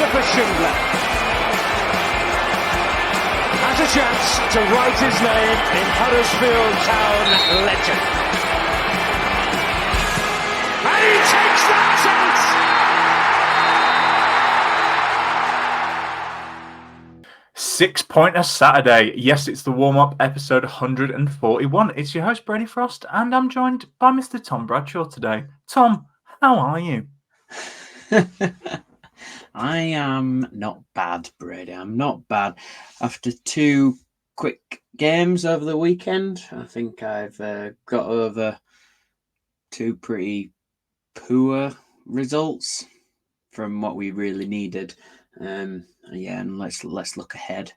for Schindler. Has a chance to write his name in Huddersfield Town legend. And he takes that chance! Six-pointer Saturday. Yes, it's the warm-up episode 141. It's your host, Brady Frost, and I'm joined by Mr. Tom Bradshaw today. Tom, how are you? I am not bad, Brady. I'm not bad. After two quick games over the weekend, I think I've got over two pretty poor results from what we really needed. And let's look ahead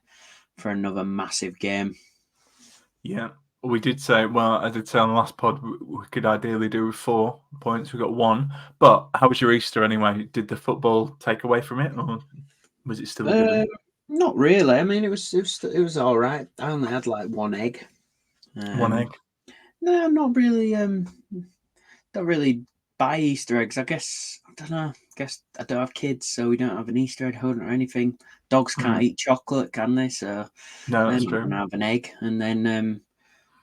for another massive game. Yeah, we did say, well, I did say on the last pod we could ideally do 4 points. We got 1. But how was your Easter anyway? Did the football take away from it, or was it still a good one? Not really. I mean, it was all right. I only had like one egg. 1 egg? No, not really. Don't really buy Easter eggs. I guess I don't know. I guess I don't have kids, so we don't have an Easter egg hunt or anything. Dogs can't eat chocolate, can they? So no, that's true. I'm gonna have an egg, and then I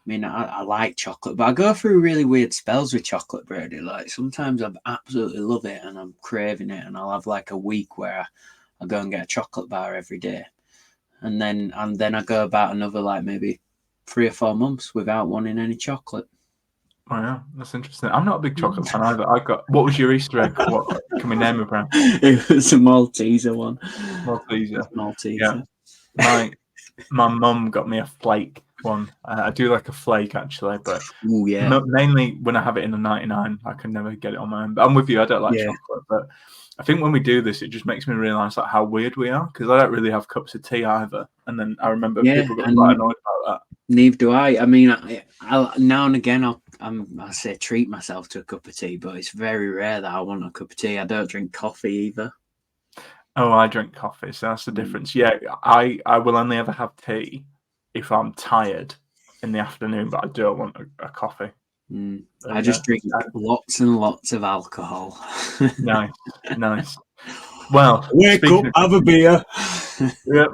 mean, I like chocolate, but I go through really weird spells with chocolate, Brady. Like sometimes I absolutely love it and I'm craving it, and I'll have like a week where I go and get a chocolate bar every day, and then I go about another like maybe 3 or 4 months without wanting any chocolate. Oh yeah, that's interesting. I'm not a big chocolate fan either. What was your Easter egg? What can we name it, Brown? It was a Malteser one. Malteser. Yeah. My mum got me a flake one. I do like a flake actually, but mainly when I have it in a 99, I can never get it on my own. But I'm with you. I don't like chocolate, but I think when we do this, it just makes me realise like how weird we are, because I don't really have cups of tea either. And then I remember people got quite annoyed about that. Neither do I. I mean, I now and again I say treat myself to a cup of tea, but it's very rare that I want a cup of tea. I don't drink coffee either. Oh, I drink coffee, so that's the difference. Yeah, I will only ever have tea if I'm tired in the afternoon, but I don't want a coffee. I just drink lots and lots of alcohol. Nice. Well, wake up, have a beer. Yep.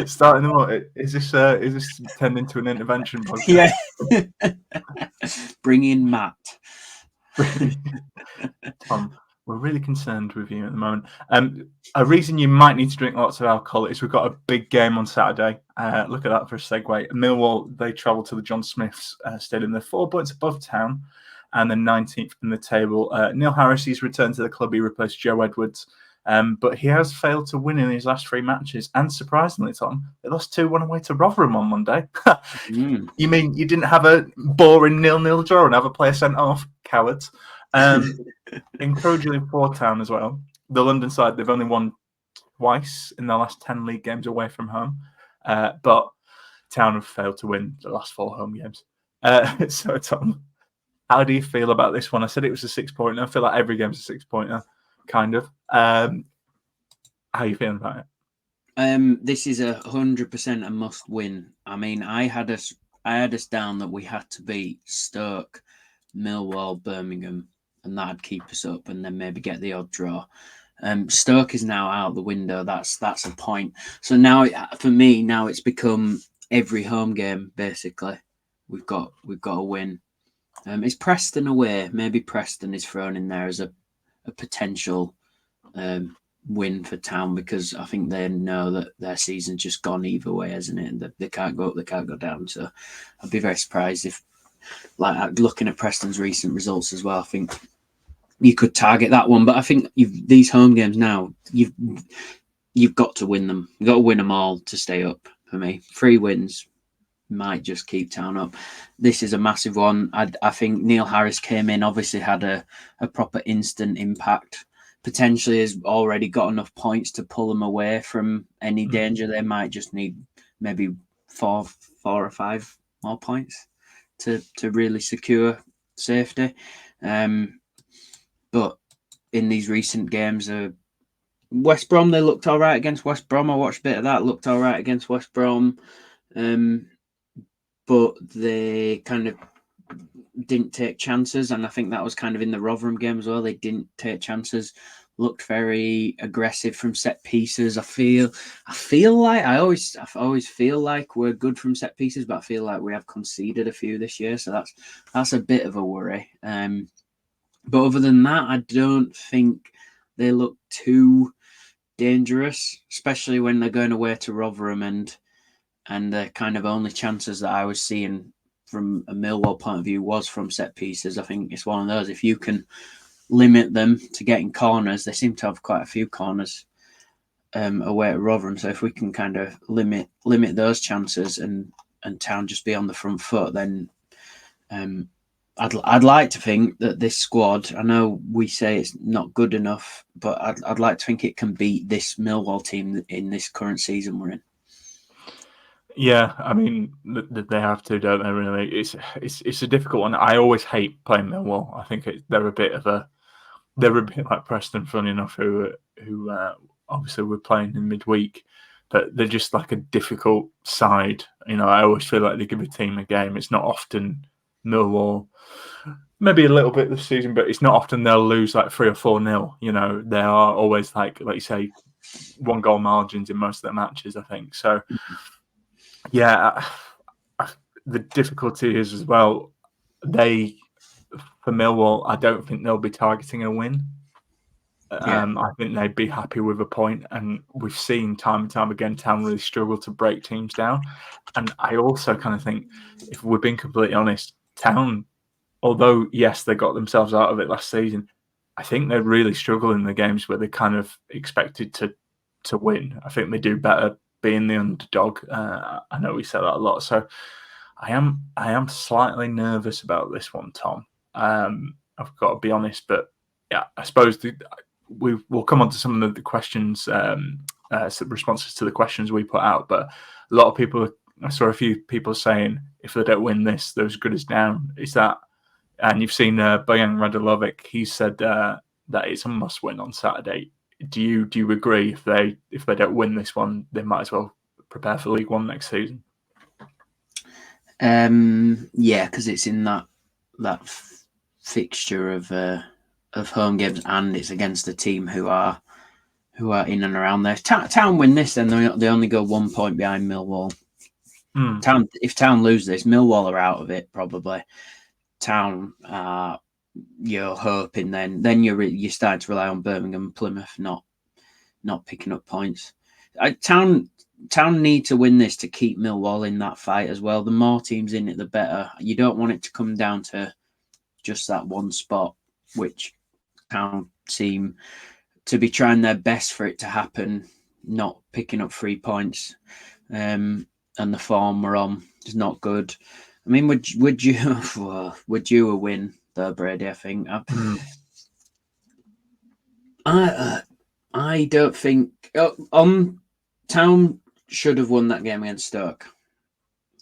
Starting them up. Is this tending to an intervention podcast? Yeah. Bring in Matt. Tom, we're really concerned with you at the moment. A reason you might need to drink lots of alcohol is we've got a big game on Saturday. Look at that for a segue. Millwall, they travel to the John Smiths Stadium. They're 4 points above Town and then 19th in the table. Neil Harris, he's returned to the club. He replaced Joe Edwards. But he has failed to win in his last 3 matches. And surprisingly, Tom, they lost 2-1 away to Rotherham on Monday. You mean you didn't have a boring 0-0 draw and have a player sent off? Cowards. Encouragingly for Town as well. The London side, they've only won twice in their last 10 league games away from home. But Town have failed to win the last 4 home games. So, Tom, how do you feel about this one? I said it was a 6-pointer. I feel like every game's a 6-pointer. Kind of. How are you feeling about it? This is 100% a must win. I mean, I had us down that we had to beat Stoke, Millwall, Birmingham, and that'd keep us up, and then maybe get the odd draw. Stoke is now out the window. That's a point. So now, for me, now it's become every home game basically. We've got to win. It's Preston away. Maybe Preston is thrown in there as a potential win for Town, because I think they know that their season's just gone either way, hasn't it? And they can't go up, they can't go down. So I'd be very surprised if, like, looking at Preston's recent results as well, I think you could target that one. But I think these home games now, you've got to win them. You've got to win them all to stay up. For me, 3 wins might just keep Town up. This is a massive one. I think Neil Harris came in, obviously had a proper instant impact, potentially has already got enough points to pull them away from any danger. They might just need maybe 4 or 5 more points to really secure safety. But in these recent games, West Brom, they looked all right against West Brom. I watched a bit of that, looked all right against West Brom. But they kind of didn't take chances, and I think that was kind of in the Rotherham game as well. They didn't take chances. looked very aggressive from set pieces. I feel like I always feel like we're good from set pieces, but I feel like we have conceded a few this year, so that's a bit of a worry. But other than that, I don't think they look too dangerous, especially when they're going away to Rotherham and the kind of only chances that I was seeing from a Millwall point of view was from set pieces. I think it's one of those, if you can limit them to getting corners, they seem to have quite a few corners away at Rotherham. So if we can kind of limit those chances and Town just be on the front foot, then I'd like to think that this squad, I know we say it's not good enough, but I'd like to think it can beat this Millwall team in this current season we're in. Yeah, I mean they have to, don't they? Really, it's a difficult one. I always hate playing Millwall. I think they're a bit like Preston, funny enough, who obviously we're playing in midweek, but they're just like a difficult side. You know, I always feel like they give a team a game. It's not often Millwall, maybe a little bit this season, but it's not often they'll lose like 3 or 4-0. You know, they are always like you say, 1-goal margins in most of their matches, I think. So, yeah, the difficulty is as well, for Millwall, I don't think they'll be targeting a win. I think they'd be happy with a point, and we've seen time and time again Town really struggle to break teams down. And I also kind of think, if we're being completely honest, Town, although yes, they got themselves out of it last season, I think they really struggle in the games where they kind of expected to win. I think they do better being the underdog. I know we say that a lot, so I am slightly nervous about this one, Tom. I've got to be honest, but yeah, I suppose we'll come on to some of the questions, responses to the questions we put out. But a lot of people, I saw a few people saying, if they don't win this, they're as good as down. Is that? And you've seen Bojan Radulovic. He said that it's a must-win on Saturday. Do you agree? If they don't win this one, they might as well prepare for League One next season. Yeah, because it's in that fixture of home games, and it's against a team who are in and around there. Town win this, then they only go 1 point behind Millwall. If Town lose this, Millwall are out of it probably. Town, you're hoping then you're starting to rely on Birmingham, Plymouth not picking up points. Town need to win this to keep Millwall in that fight as well. The more teams in it, the better. You don't want it to come down to just that one spot, which Town seem to be trying their best for it to happen, not picking up 3 points. And the form we're on is not good. I mean, would you win though, Brady? I think I don't think Town should have won that game against Stoke.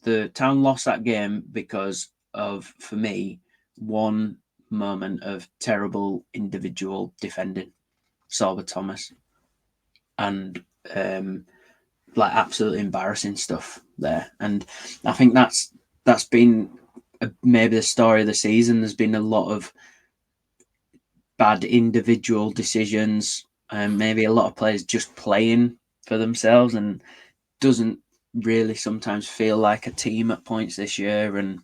The Town lost that game because of, for me, one moment of terrible individual defending, Sorba Thomas, and like absolutely embarrassing stuff there. And I think that's been maybe the story of the season. There's been a lot of bad individual decisions, and maybe a lot of players just playing for themselves, and doesn't really sometimes feel like a team at points this year. And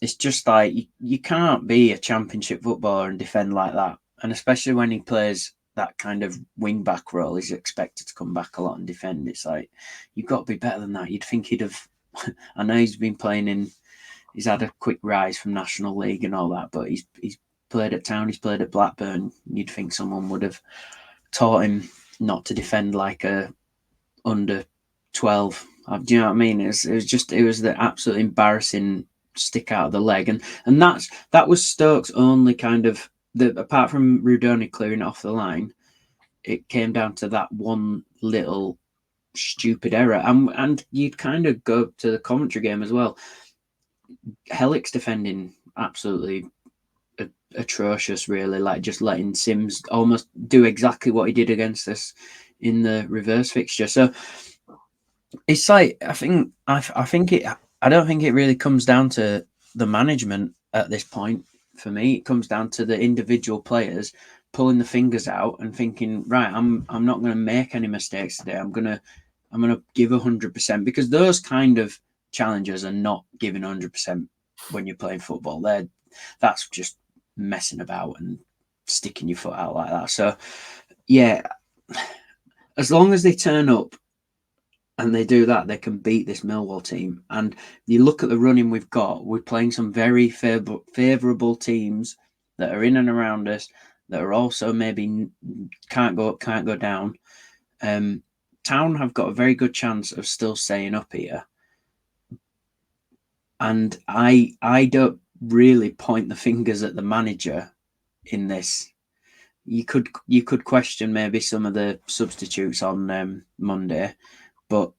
it's just like you can't be a championship footballer and defend like that. And especially when he plays that kind of wing back role, he's expected to come back a lot and defend. It's like, you've got to be better than that. You'd think he'd have. I know he's been playing he's had a quick rise from National League and all that, but he's played at Town, he's played at Blackburn. You'd think someone would have taught him not to defend like a under 12. Do you know what I mean? It was the absolute embarrassing stick out of the leg, and that was Stoke's only kind of apart from Rudoni clearing it off the line, it came down to that one little stupid error. And you'd kind of go to the commentary game as well. Hellick's defending absolutely atrocious, really, like just letting Sims almost do exactly what he did against us in the reverse fixture. So it's like, I don't think it really comes down to the management at this point. For me, it comes down to the individual players pulling the fingers out and thinking, right, I'm not going to make any mistakes today. I'm gonna give 100%, because those kind of challenges are not giving 100% when you're playing football. That's just messing about and sticking your foot out like that. So yeah, as long as they turn up and they do that, they can beat this Millwall team. And you look at the running we've got, we're playing some very favourable teams that are in and around us, that are also maybe can't go up, can't go down. Town have got a very good chance of still staying up here. And I don't really point the fingers at the manager in this. You could question maybe some of the substitutes on Monday, but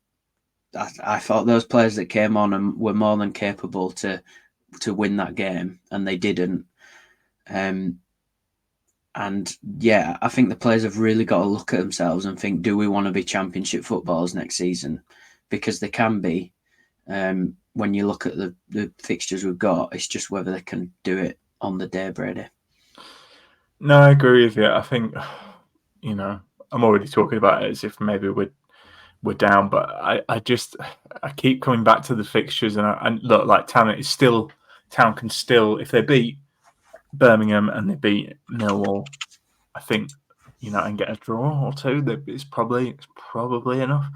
I thought those players that came on and were more than capable to win that game, and they didn't. And yeah, I think the players have really got to look at themselves and think, do we want to be Championship footballers next season? Because they can be. When you look at the fixtures we've got, it's just whether they can do it on the day, Brady. No, I agree with you. I think, I'm already talking about it as if maybe we're down, but I keep coming back to the fixtures, and look, like Town can still, if they beat Birmingham and they beat Millwall, I think, and get a draw or two, it's probably enough.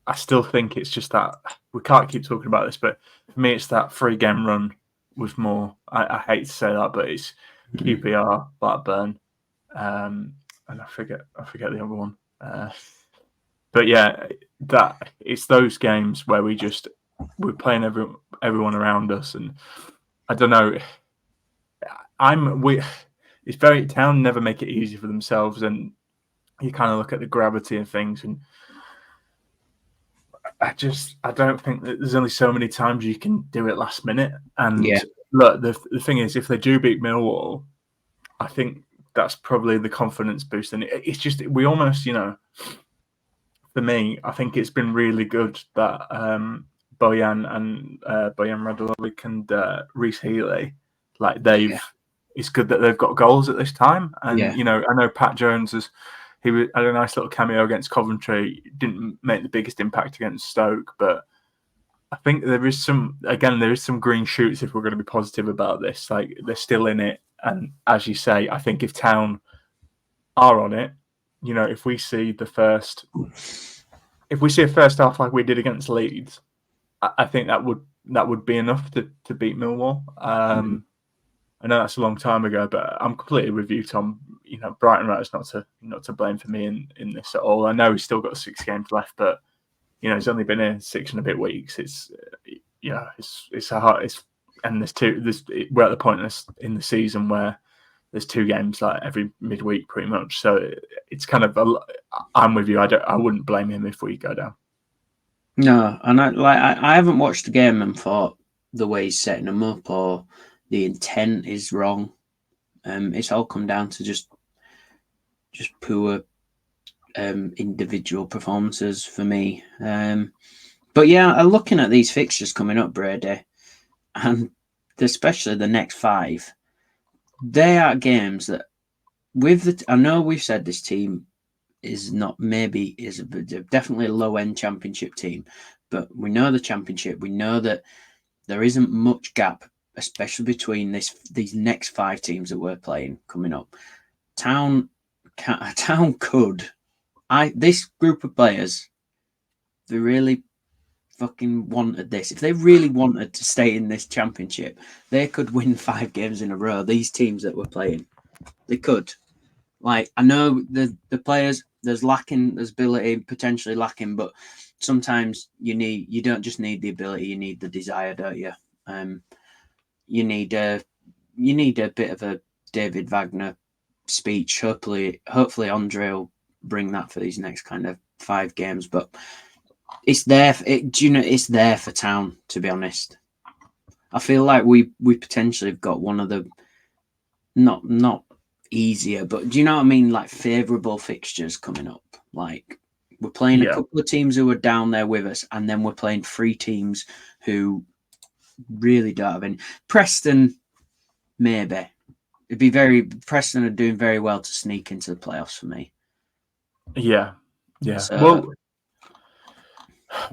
I still think it's just that we can't keep talking about this, but for me, it's that 3-game run with more. I hate to say that, but it's QPR, Blackburn, and I forget the other one. But yeah, that it's those games where we're playing everyone around us, and I don't know. It's very Town never make it easy for themselves, and you kind of look at the gravity of things, and I don't think that there's only so many times you can do it last minute. And look, the thing is, if they do beat Millwall, I think that's probably the confidence boost. And it's just, we almost, for me, I think it's been really good that Bojan Radulovic and Reece Healey, like it's good that they've got goals at this time. And, I know Pat Jones he had a nice little cameo against Coventry. Didn't make the biggest impact against Stoke, but I think there is some green shoots if we're going to be positive about this. Like, they're still in it, and as you say, I think if Town are on it, if we see a first half like we did against Leeds, I think that would be enough to beat Millwall. I know that's a long time ago, but I'm completely with you, Tom. Brighton is not to blame for me in this at all. I know he's still got 6 games left, but he's only been here 6 and a bit weeks. It's it's a hard. And we're at the point in the season where there's 2 games like every midweek, pretty much. So it's kind of I'm with you. I wouldn't blame him if we go down. No, and I haven't watched the game and thought the way he's setting them up or the intent is wrong. It's all come down to just poor individual performances for me. But yeah, looking at these fixtures coming up, Brady, and especially the next 5, they are games that I know we've said this team is definitely a low-end Championship team, but we know the Championship. We know that there isn't much gap, especially between these next 5 teams that we're playing coming up. Town could. This group of players, they really fucking wanted this. If they really wanted to stay in this Championship, they could win 5 games in a row. These teams that we're playing, they could. Like, I know the players, there's ability potentially lacking, but sometimes you don't just need the ability, you need the desire, don't you? You need a bit of a David Wagner speech. Hopefully Andre will bring that for these next kind of 5 games. But it's there. It's there for Town. To be honest, I feel like we potentially have got one of the not easier, but do you know what I mean? Like, favourable fixtures coming up. Like, we're playing a couple of teams who are down there with us, and then we're playing 3 teams who really don't have any. Preston, maybe. it'd be very Preston are doing very well to sneak into the playoffs for me. Yeah. So,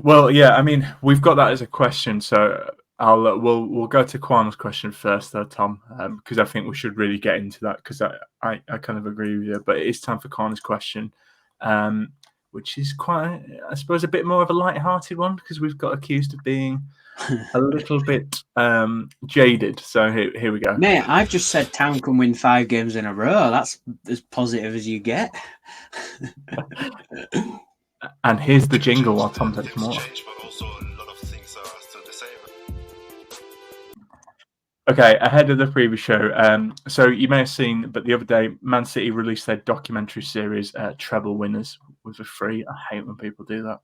Well, yeah. I mean, we've got that as a question, so we'll go to Kwan's question first, though, Tom, because I think we should really get into that because I kind of agree with you. But it is time for Kwan's question, which is quite, I suppose, a bit more of a light-hearted one because we've got accused of being a little bit jaded. So here we go. mate, I've just said Town can win 5 games in a row. That's as positive as you get. And here's the jingle while Tom takes more. Okay, ahead of the previous show, so you may have seen, but the other day, Man City released their documentary series, Treble Winners, which was free. I hate when people do that.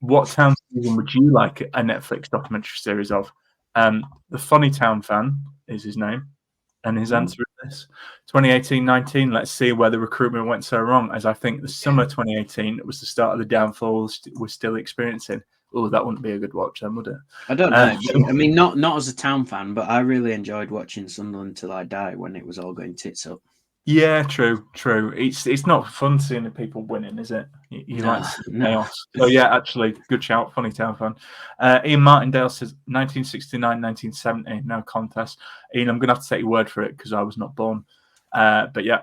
What Town season would you like a Netflix documentary series of? The Funny Town Fan is his name, and his answer is this: 2018-19. Let's see where the recruitment went so wrong, as I think the summer 2018 was the start of the downfall we're still experiencing. Oh, that wouldn't be a good watch then, would it? I don't know. I mean, not as a Town fan, but I really enjoyed watching Sunderland Till I Die when it was all going tits up. Yeah, true. It's not fun seeing the people winning, is it? You No, like chaos. So yeah, actually, good shout. Funny Town fan. Ian Martindale says 1969-1970, no contest. Ian, I'm going to have to take your word for it because I was not born. But yeah,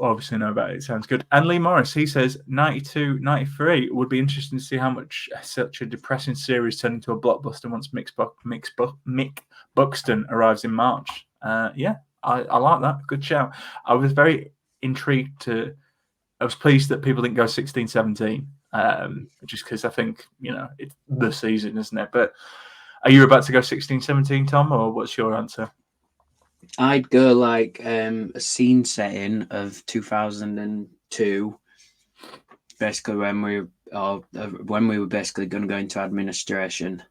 obviously know about it. It sounds good. And Lee Morris, he says 92-93. Would be interesting to see how much such a depressing series turned into a blockbuster once Mick Buxton arrives in March. Yeah. I like that. Good shout. I was very intrigued I was pleased that people didn't go 16-17, just because I think, it's the season, isn't it? But are you about to go 16-17, Tom, or what's your answer? I'd go like a scene setting of 2002, basically when we were basically going to go into administration.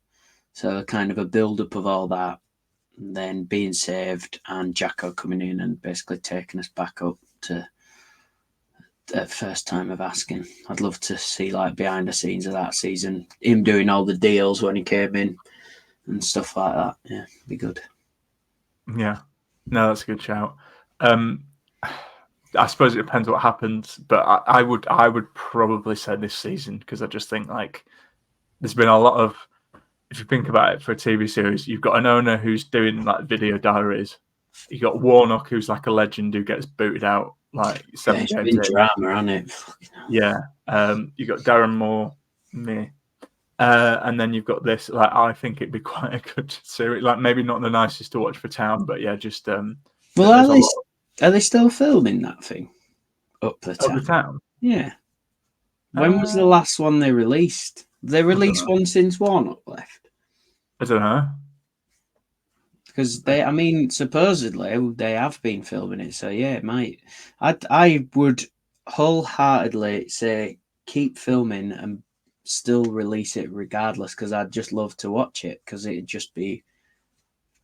So kind of a build-up of all that. And then being saved and Jacko coming in and basically taking us back up to the first time of asking. I'd love to see like behind the scenes of that season, him doing all the deals when he came in and stuff like that. Yeah, be good. Yeah, no, that's a good shout. I suppose it depends what happens, but I would probably say this season because I just think like there's been a lot of. If you think about it for a TV series, you've got an owner who's doing like video diaries. You got Warnock, who's like a legend who gets booted out like 7 games. It's been drama, hasn't it? Yeah. You got Darren Moore, me, and then you've got this. Like, I think it'd be quite a good series. Like, maybe not the nicest to watch for Town, but yeah, just. Well, are they still filming that thing? Up the Town? Yeah. When was the last one they released? They released one since Warnock left. I don't know. Because supposedly they have been filming it. So yeah, it might. I would wholeheartedly say keep filming and still release it regardless. Because I'd just love to watch it. Because it'd just be.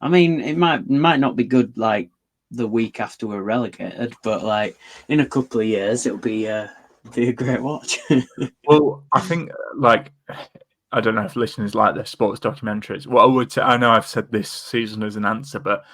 I mean, it might not be good like the week after we're relegated, but like in a couple of years, it'll be a great watch. Well, I think like. I don't know if listeners like their sports documentaries. What I would say, I know I've said this season as an answer, but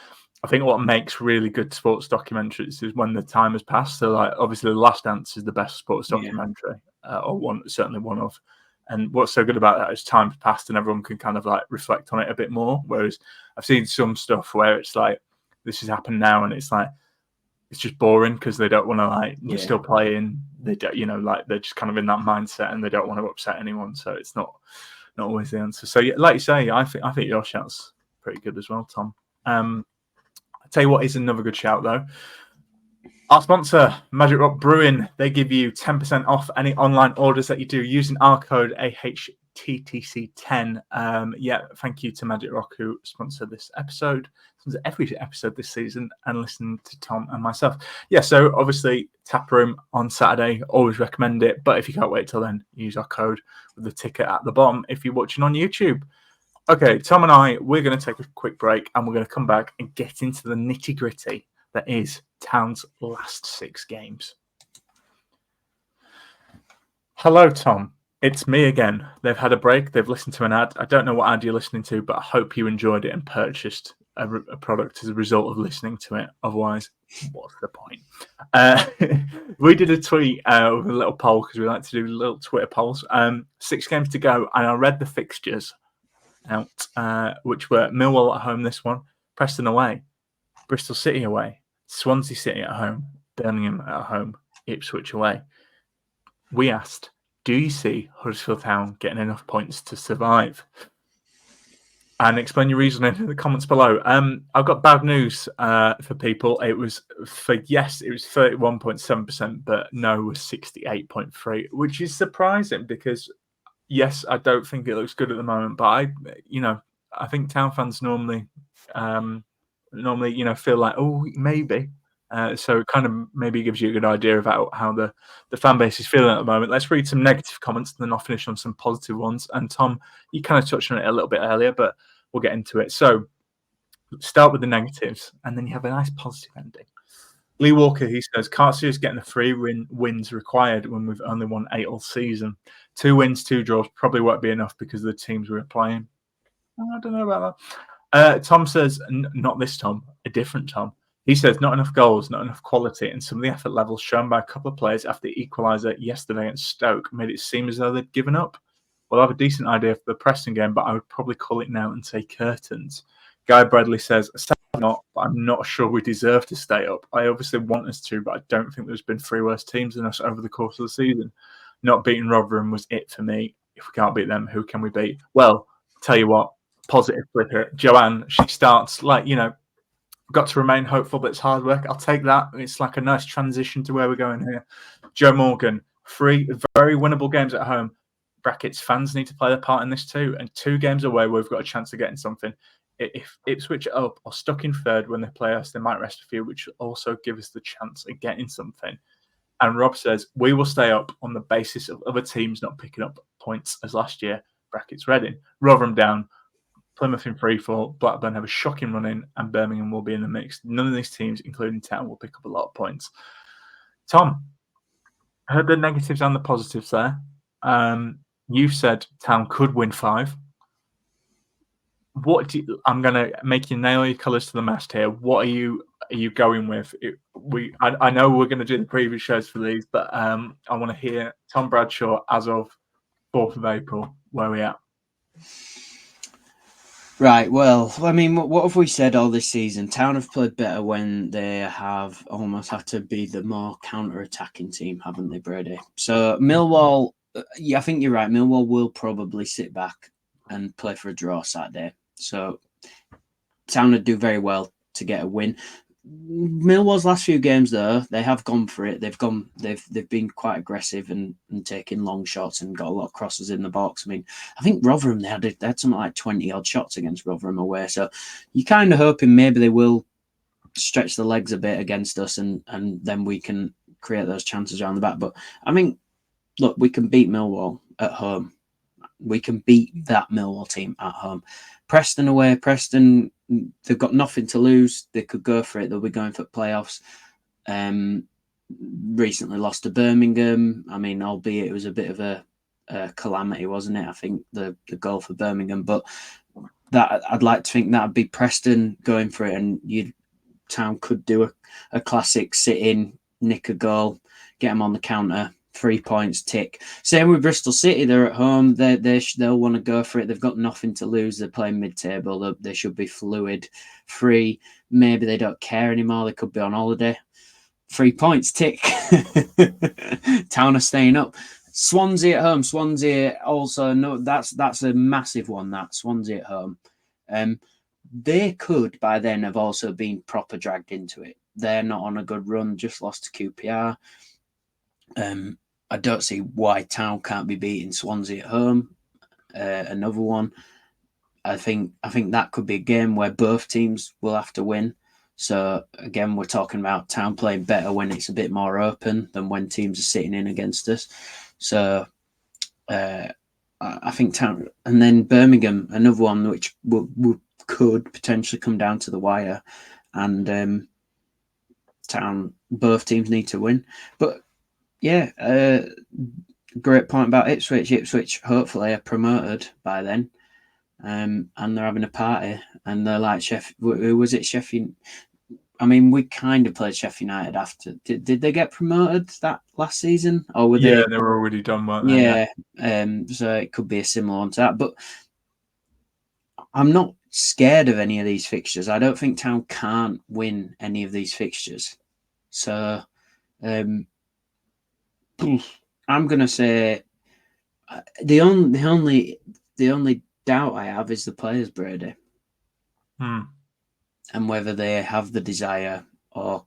I think what makes really good sports documentaries is when the time has passed. So, like, obviously, The Last Dance is the best sports documentary, or certainly one of. And what's so good about that is time's passed and everyone can kind of like reflect on it a bit more. Whereas I've seen some stuff where it's like this has happened now, and it's like it's just boring because they don't want to like they're still playing. They don't, like they're just kind of in that mindset and they don't want to upset anyone. So it's not always the answer. So yeah, like you say, I think your shout's pretty good as well, Tom. I'll tell you what is another good shout though. Our sponsor, Magic Rock Brewing, they give you 10% off any online orders that you do using our code AHTTC10. Thank you to Magic Rock who sponsor this episode. Every episode this season and listen to Tom and myself. Yeah, so obviously tap room on Saturday, always recommend it. But if you can't wait till then, use our code with the ticket at the bottom if you're watching on YouTube. Okay, Tom and I, we're going to take a quick break and we're going to come back and get into the nitty gritty that is Town's last 6 games. Hello, Tom. It's me again. They've had a break. They've listened to an ad. I don't know what ad you're listening to, but I hope you enjoyed it and purchased a product as a result of listening to it. Otherwise, what's the point? We did a tweet with a little poll because we like to do little Twitter polls. 6 games to go, and I read the fixtures out, which were Millwall at home this one, Preston away, Bristol City away, Swansea City at home, Birmingham at home, Ipswich away. We asked, do you see Huddersfield Town getting enough points to survive? And explain your reasoning in the comments below. I've got bad news for people. It was for yes, it was 31.7%, but no was 68.3%, which is surprising because yes, I don't think it looks good at the moment. But I think Town fans normally feel like, oh, maybe. So it kind of maybe gives you a good idea about how the fan base is feeling at the moment. Let's read some negative comments and then I'll finish on some positive ones. And Tom, you kind of touched on it a little bit earlier, but we'll get into it. So start with the negatives and then you have a nice positive ending. Lee Walker, he says, can't see us getting the 3 wins required when we've only won 8 all season. 2 wins, 2 draws probably won't be enough because of the teams we're playing. I don't know about that. Tom says, not this Tom, a different Tom. He says, not enough goals, not enough quality, and some of the effort levels shown by a couple of players after the equaliser yesterday at Stoke made it seem as though they'd given up. Well, I have a decent idea for the Preston game, but I would probably call it now and say curtains. Guy Bradley says, not, but I'm not sure we deserve to stay up. I obviously want us to, but I don't think there's been 3 worse teams than us over the course of the season. Not beating Rotherham was it for me. If we can't beat them, who can we beat? Well, tell you what, positive flicker. Joanne, she starts got to remain hopeful, but it's hard work. I'll take that. It's like a nice transition to where we're going here. Joe Morgan, 3 very winnable games at home. Brackets, fans need to play their part in this too. And 2 games away where we've got a chance of getting something. If Ipswich are up or stuck in 3rd when they play us, they might rest a few, which will also give us the chance of getting something. And Rob says, we will stay up on the basis of other teams not picking up points as last year. Brackets, Reading. Rotherham down. Plymouth in 3-4, Blackburn have a shocking run in, and Birmingham will be in the mix. None of these teams, including Town, will pick up a lot of points. Tom, I heard the negatives and the positives there. You've said Town could win 5. I'm going to make you nail your colours to the mast here. What are you going with? I know we're going to do the previous shows for these, but I want to hear Tom Bradshaw as of 4th of April. Where are we at? Right, well, I mean, what have we said all this season? Town have played better when they have almost had to be the more counter-attacking team, haven't they, Brady? So Millwall, I think you're right. Millwall will probably sit back and play for a draw Saturday. So Town would do very well to get a win. Millwall's last few games, though, they have gone for it. They've been quite aggressive and taking long shots and got a lot of crosses in the box. I mean, I think Rotherham they had something like 20 odd shots against Rotherham away. So you're kind of hoping maybe they will stretch the legs a bit against us, and then we can create those chances around the back. But I mean, look, we can beat Millwall at home. We can beat that Millwall team at home. Preston away. Preston, they've got nothing to lose. They could go for it. They'll be going for playoffs. Recently lost to Birmingham. I mean, albeit it was a bit of a calamity, wasn't it? I think the goal for Birmingham. But that I'd like to think that would be Preston going for it, and Town could do a classic sit-in, nick a goal, get them on the counter. 3 points, tick. Same with Bristol City. They're at home. They'll want to go for it. They've got nothing to lose. They're playing mid-table. They should be fluid, free. Maybe they don't care anymore. They could be on holiday. 3 points, tick. Town are staying up. Swansea at home. Swansea also, no, that's a massive one, that. Swansea at home. They could, by then, have also been proper dragged into it. They're not on a good run, just lost to QPR. I don't see why Town can't be beating Swansea at home. Another one. I think that could be a game where both teams will have to win. So again, we're talking about Town playing better when it's a bit more open than when teams are sitting in against us. So I think Town, and then Birmingham, another one which could potentially come down to the wire, and Town, both teams need to win. But yeah, great point about Ipswich. Ipswich hopefully are promoted by then. and they're having a party, and they're like who was it? Sheffield. I mean, we kind of played Sheffield United after. Did they get promoted that last season, or were Yeah, they? they were already done, weren't they? Yeah. So it could be a similar one to that, but I'm not scared of any of these fixtures. I don't think Town can't win any of these fixtures. So I'm gonna say the only doubt I have is the players, Brady, and whether they have the desire or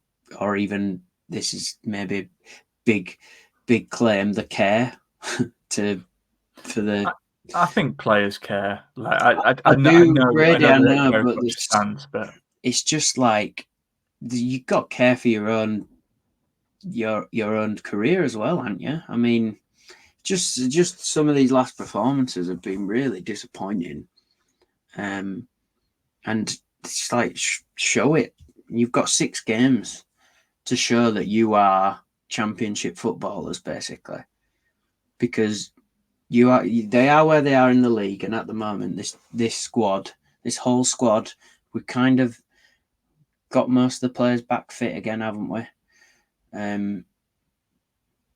even this is maybe big claim, the care for the. I think players care. Like I I do, know Brady. I that know, goes but much stands, but it's just like you got to care for your own career as well, haven't you? I mean, just some of these last performances have been really disappointing, and it's like show it. You've got 6 games to show that you are championship footballers, basically, because they are where they are in the league, and at the moment, this whole squad, we kind of got most of the players back fit again, haven't we?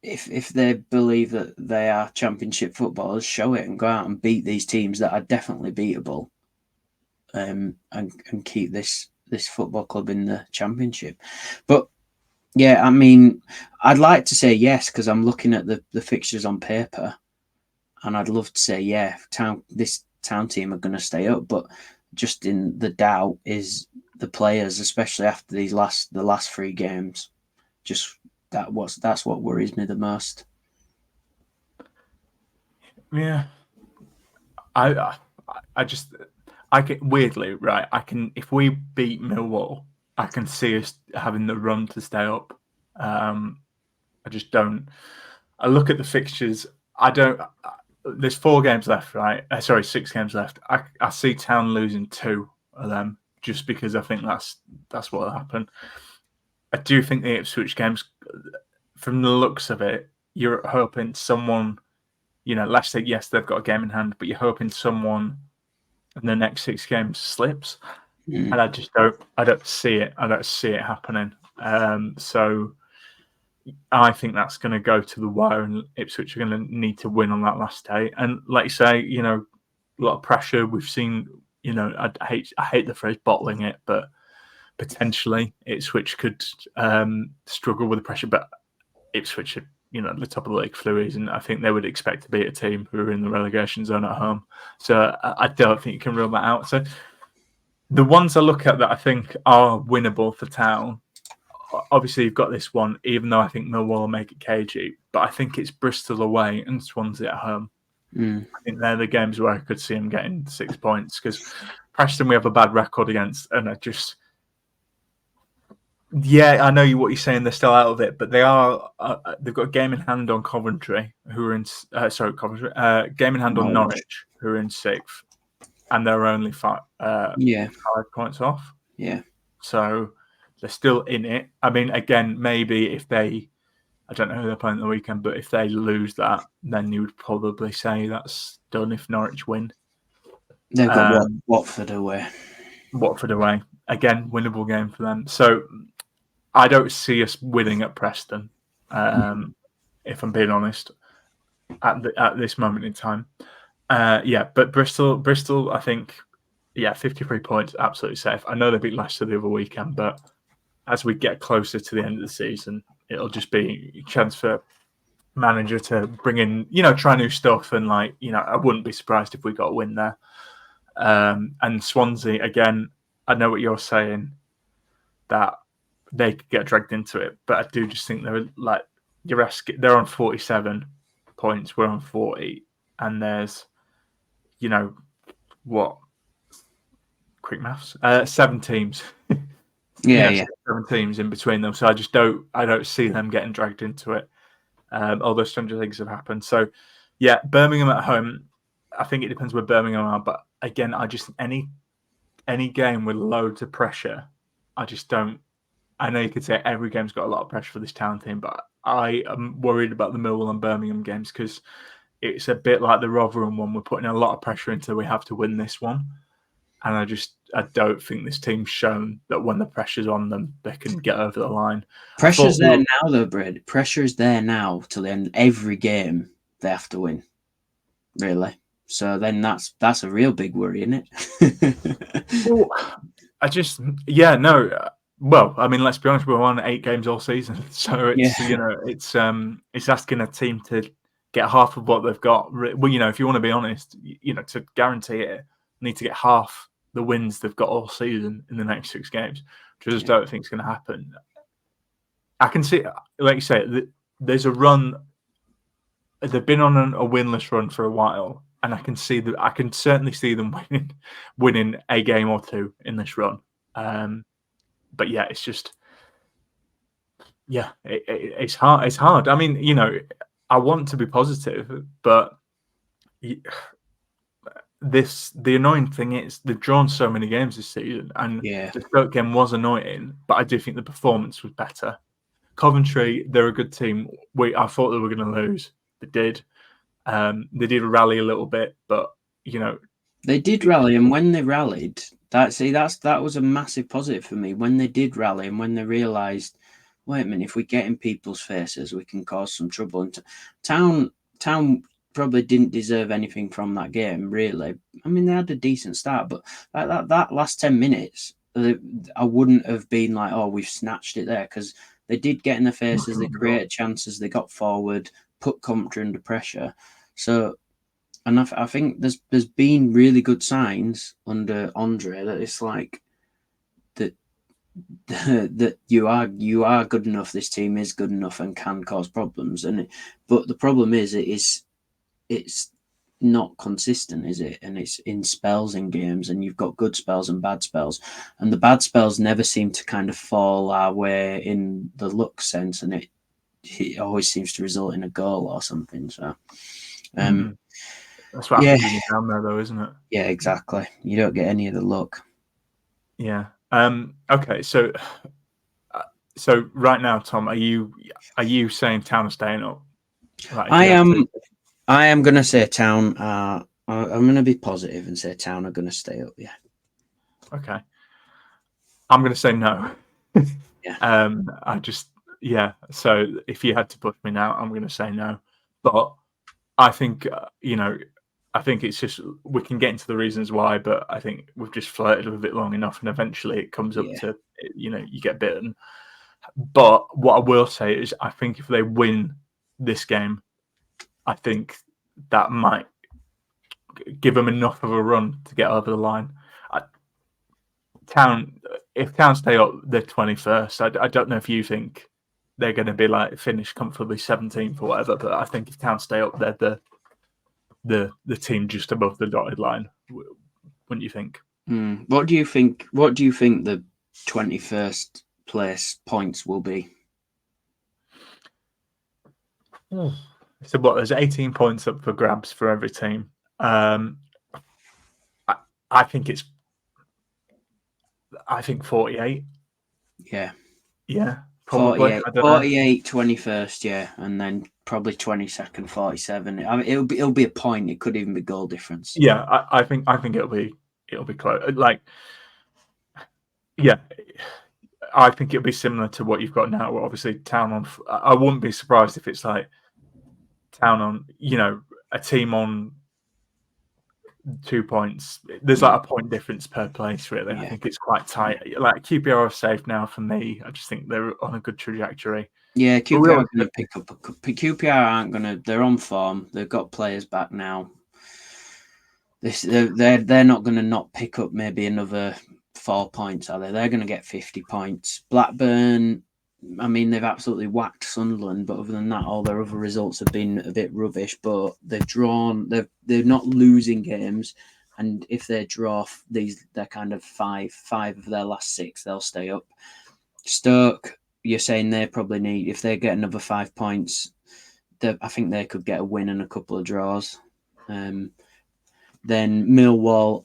If they believe that they are championship footballers, show it and go out and beat these teams that are definitely beatable, and keep this football club in the championship. But yeah, I mean, I'd like to say yes because I'm looking at the fixtures on paper, and I'd love to say this Town team are going to stay up, but just in the doubt is the players, especially after the last 3 games. Just that's what worries me the most. yeah, I can weirdly, right. I can, if we beat Millwall, I can see us having the run to stay up. I just don't. I look at the fixtures. I don't. There's 4 games left, right? Sorry, 6 games left. I see Town losing 2 of them just because I think that's what will happen. I do think the Ipswich games, from the looks of it, you're hoping someone, let's say yes, they've got a game in hand, but you're hoping someone in the next 6 games slips, and I just don't. I don't see it. I don't see it happening. So I think that's going to go to the wire, and Ipswich are going to need to win on that last day. And like you say, a lot of pressure. We've seen, I hate the phrase bottling it, but potentially Ipswich could struggle with the pressure. But Ipswich are, at the top of the league for a reason. I think they would expect to beat a team who are in the relegation zone at home. So I don't think you can rule that out. So the ones I look at that I think are winnable for Town, obviously you've got this one, even though I think Millwall will make it cagey, but I think it's Bristol away and Swansea at home. I think they're the games where I could see them getting 6 points, because Preston we have a bad record against, and I just... Yeah, I know what you're saying. They're still out of it, but they are. They've got a game in hand on Coventry, who are in. Coventry. Game in hand on Norwich, who are in 6th, and they're only 5 points off. Yeah. So they're still in it. I mean, again, maybe if they, I don't know who they're playing the weekend, but if they lose that, then you would probably say that's done if Norwich win. They've got Watford away. Watford away. Again, winnable game for them. So I don't see us winning at Preston, if I'm being honest, at this moment in time. But Bristol, I think, 53 points, absolutely safe. I know they beat Leicester the other weekend, but as we get closer to the end of the season, it'll just be a chance for manager to bring in, try new stuff, and I wouldn't be surprised if we got a win there. And Swansea, again, I know what you're saying, that they could get dragged into it, but I do just think they're on 47 points, we're on 40, and there's, quick maths, 7 teams. 7 teams in between them, so I don't see them getting dragged into it. Although stranger things have happened. So Birmingham at home, I think it depends where Birmingham are, but again, I just any game with loads of pressure, I just don't. I know you could say every game's got a lot of pressure for this Town team, but I am worried about the Millwall and Birmingham games, because it's a bit like the Rotherham one. We're putting a lot of pressure into. We have to win this one, and I don't think this team's shown that when the pressure's on them, they can get over the line. Pressure's there now, though, Brad. Pressure is there now to the end. Every game they have to win, really. So then that's a real big worry, isn't it? Well, Well, I mean, let's be honest, we've won 8 games all season, so it's it's asking a team to get half of what they've got. Well, if you want to be honest, to guarantee it, need to get half the wins they've got all season in the next 6 games, which I just don't think is going to happen. I can see, like you say, there's a run. They've been on a winless run for a while, and I can certainly see them winning a game or 2 in this run. But yeah, it's just, it's hard. It's hard. I mean, I want to be positive, but the annoying thing is they've drawn so many games this season, and the Stoke game was annoying, but I do think the performance was better. Coventry, they're a good team. I thought they were going to lose. They did. They did rally a little bit, but they did rally, and when they rallied, that was a massive positive for me. When they did rally, and when they realised, wait a minute, if we get in people's faces, we can cause some trouble. And Town probably didn't deserve anything from that game, really. I mean, they had a decent start, but that last 10 minutes, I wouldn't have been like, oh, we've snatched it there, because they did get in their faces, they created chances, they got forward, put Coventry under pressure. So, and I think there's been really good signs under Andre that it's like that you are good enough. This team is good enough and can cause problems. But the problem is it's not consistent, is it? And it's in spells in games, and you've got good spells and bad spells, and the bad spells never seem to kind of fall our way in the luck sense, and it always seems to result in a goal or something. So, that's what happens when you're down there, though, isn't it? Yeah, exactly. You don't get any of the luck. Yeah. Okay. So right now, Tom, are you saying Town are staying up? Like, I am going to say Town. I'm going to be positive and say Town are going to stay up. Yeah. Okay. I'm going to say no. Yeah. So if you had to push me now, I'm going to say no. But I think I think it's just, we can get into the reasons why, but I think we've just flirted with it long enough, and eventually it comes up to, you get bitten. But what I will say is, I think if they win this game, I think that might give them enough of a run to get over the line. If Town stay up, they're 21st. I don't know if you think they're going to be like finish comfortably 17th or whatever, but I think if Town stay up, they're the team just above the dotted line. Wouldn't you think? What do you think? What do you think the 21st place points will be? So what? There's 18 points up for grabs for every team. I think it's. I think 48. Yeah. Probably. 48, 21st, yeah, and then probably 22nd, 47. I mean, it'll be a point. It could even be goal difference. Yeah, I think it'll be close. Like, yeah, I think it'll be similar to what you've got now. Where obviously Town on. I wouldn't be surprised if it's like Town on. A team on 2 points. There's like a point difference per place, really. I think it's quite tight. Like, QPR are safe now for me. I just think they're on a good trajectory. Yeah, QPR are going to pick up. QPR aren't going to. They're on form. They've got players back now. They're not going to not pick up maybe another 4 points, are they? They're going to get 50 points. Blackburn, I mean, they've absolutely whacked Sunderland, but other than that, all their other results have been a bit rubbish. But they've drawn. They're not losing games, and if they draw they're kind of five of their last 6, they'll stay up. Stoke, you're saying they probably need, if they get another 5 points, I think they could get a win and a couple of draws. Then Millwall,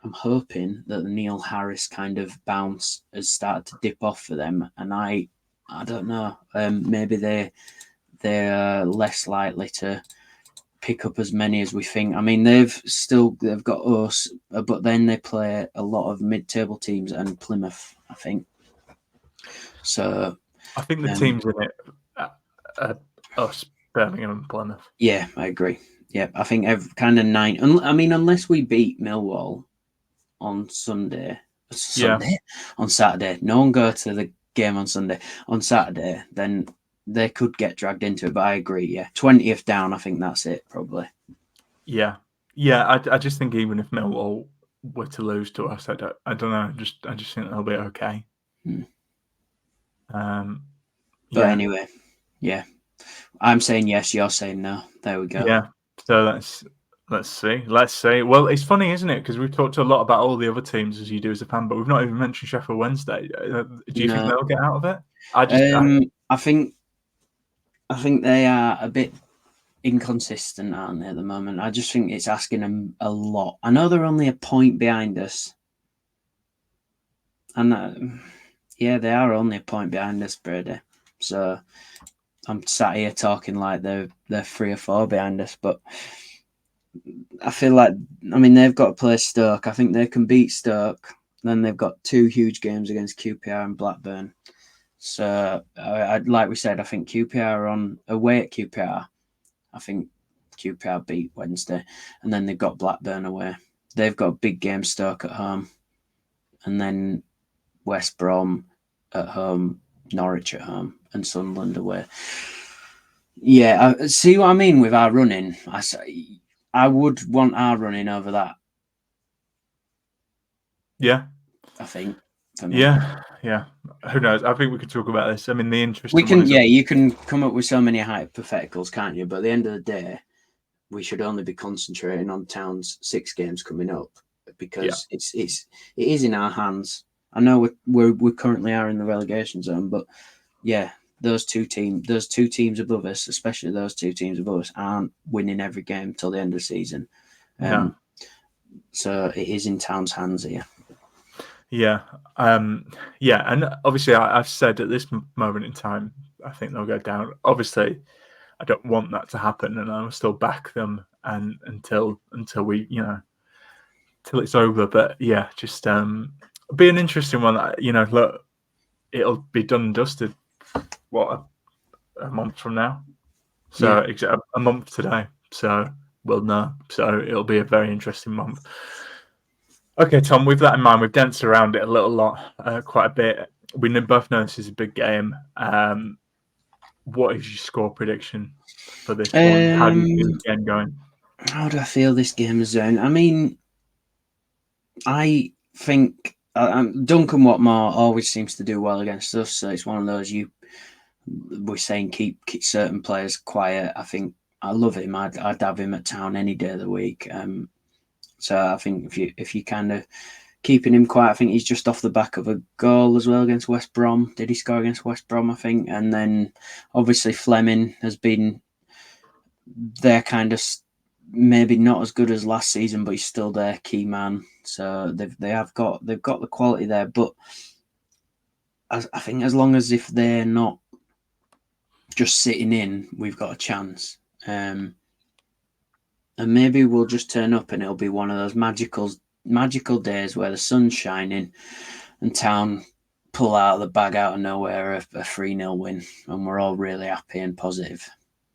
I'm hoping that the Neil Harris kind of bounce has started to dip off for them, and I don't know. Maybe they're less likely to pick up as many as we think. I mean, they've got us, but then they play a lot of mid-table teams and Plymouth, I think. So I think the teams in it are us, Birmingham and Plymouth. Yeah, I agree. Yeah, I think kind of 9. I mean, unless we beat Millwall on Saturday. No one go to the game on Sunday. On Saturday, then they could get dragged into it. But I agree. Yeah, 20th down. I think that's it probably. Yeah. I just think even if Millwall were to lose to us, I don't know. I just think they'll be okay. But anyway, yeah, I'm saying yes. You're saying no. There we go. Yeah. So let's see. Well, it's funny, isn't it? Because we've talked a lot about all the other teams as you do as a fan, but we've not even mentioned Sheffield Wednesday. Do you think they'll get out of it? I think they are a bit inconsistent, aren't they, at the moment? I just think it's asking them a lot. I know they're only a point behind us, and yeah, they are only a point behind us, Brady. So I'm sat here talking like they're 3 or 4 behind us, but I feel like, I mean, they've got to play Stoke. I think they can beat Stoke. Then they've got 2 huge games against QPR and Blackburn. So, like we said, I think QPR are on away at QPR. I think QPR beat Wednesday, and then they've got Blackburn away. They've got a big game, Stoke at home, and then West Brom at home, Norwich at home, and Sunderland away. Yeah, see what I mean with our running. I would want our running over that. Yeah, I think. For me. Yeah. Who knows? I think we could talk about this. I mean, the interesting. We can. You can come up with so many hypotheticals, can't you? But at the end of the day, we should only be concentrating on Town's 6 games coming up because it is in our hands. I know we currently are in the relegation zone, but yeah, those two teams above us, especially those 2 teams above us, aren't winning every game till the end of the season. So it is in Town's hands here. Yeah, and obviously I've said at this moment in time, I think they'll go down. Obviously, I don't want that to happen, and I'll still back them and until we, till it's over. But yeah, just be an interesting one. Look, it'll be done and dusted. What, a month from now? So a month today. So we'll know. So it'll be a very interesting month. Okay, Tom, with that in mind, we've danced around it a quite a bit. We both know this is a big game. What is your score prediction for this one? How do you see the game going? How do I feel this game is going? I mean, I think Duncan Watmore always seems to do well against us. So it's one of those we're saying keep certain players quiet. I think I love him. I'd have him at Town any day of the week. So I think if you kind of keeping him quiet, I think he's just off the back of a goal as well against West Brom. Did he score against West Brom, I think? And then obviously Fleming has been their kind of maybe not as good as last season, but he's still their key man. So they've got the quality there. But I think as long as if they're not just sitting in, we've got a chance. And maybe we'll just turn up and it'll be one of those magical days where the sun's shining and Town pull out of the bag out of nowhere a 3-0 win, and we're all really happy and positive.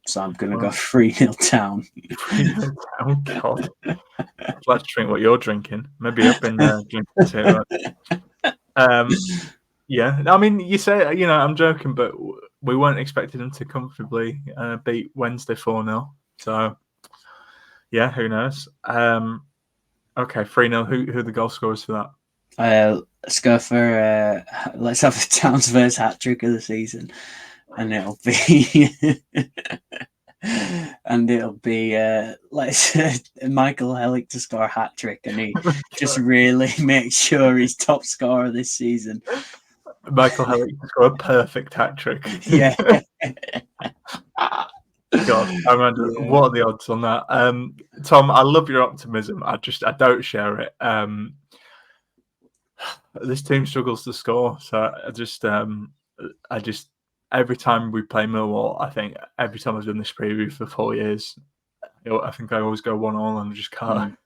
So I'm going to go 3-0 Town. 3-0 Town? God. Let's drink what you're drinking. Maybe I've been drinking too much. Yeah, I mean, you say, I'm joking, but we weren't expecting them to comfortably beat Wednesday 4-0. So, yeah, who knows? Okay, 3-0. Who are the goal scorers for that? Let's go for let's have the Town's first hat trick of the season, and it'll be let's Michael Hellick to score a hat trick, and he just really makes sure he's top scorer this season. Michael Hellick to score a perfect hat trick. Yeah. God, what are the odds on that? Tom, I love your optimism. I don't share it. This team struggles to score, so I just every time we play Millwall, I think every time I've done this preview for 4 years, I think I always go 1-1 and just can't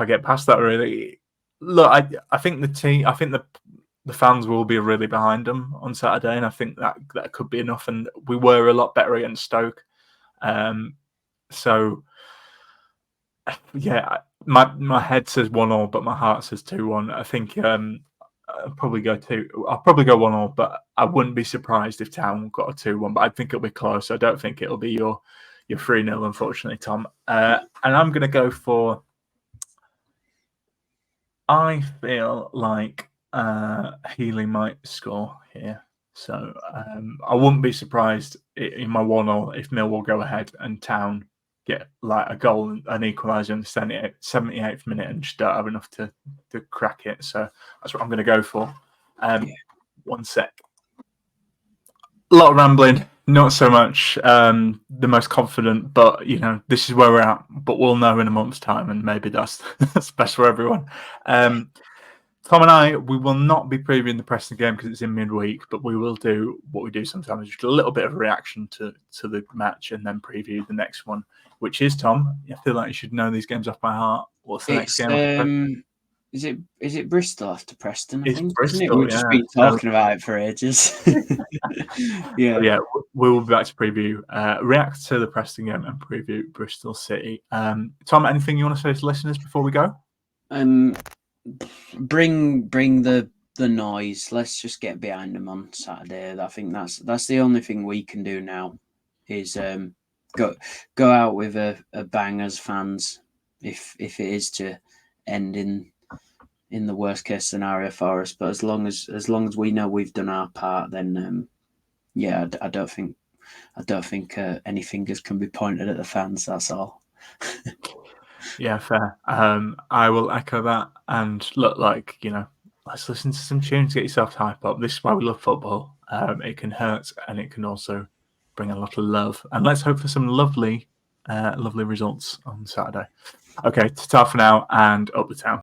get past that really. Look, I think the fans will be really behind them on Saturday, and I think that could be enough. And we were a lot better against Stoke, so yeah. My head says 1-1, but my heart says 2-1. I think I'll probably go 1-1, but I wouldn't be surprised if Town got a 2-1. But I think it'll be close. I don't think it'll be your 3-0, unfortunately, Tom. And I'm going to go for. I feel like Healy might score here. So I wouldn't be surprised in my 1-0 if Millwall go ahead and Town get like a goal, an equaliser in the 78th minute and just don't have enough to crack it. So that's what I'm going to go for. 1 sec. A lot of rambling, not so much the most confident, but this is where we're at. But we'll know in a month's time, and maybe that's best for everyone. Tom and I, we will not be previewing the Preston game because it's in midweek, but we will do what we do sometimes, just a little bit of a reaction to the match and then preview the next one, which is, Tom, I feel like you should know these games off by heart. What's the next game? Is it Bristol after Preston? It's think, Bristol, isn't it? We've just been talking about it for ages. Yeah, we will be back to preview, react to the Preston game and preview Bristol City. Tom, anything you want to say to listeners before we go? Bring the noise. Let's just get behind them on Saturday. I think that's the only thing we can do now is go out with a bang as fans. If it is to end in the worst case scenario for us, but as long as we know we've done our part, then I don't think any fingers can be pointed at the fans. That's all. Yeah, fair. I will echo that. And look, let's listen to some tunes, get yourself hyped up. This is why we love football. It can hurt and it can also bring a lot of love. And let's hope for some lovely results on Saturday. Okay, ta-ta for now and up the Town.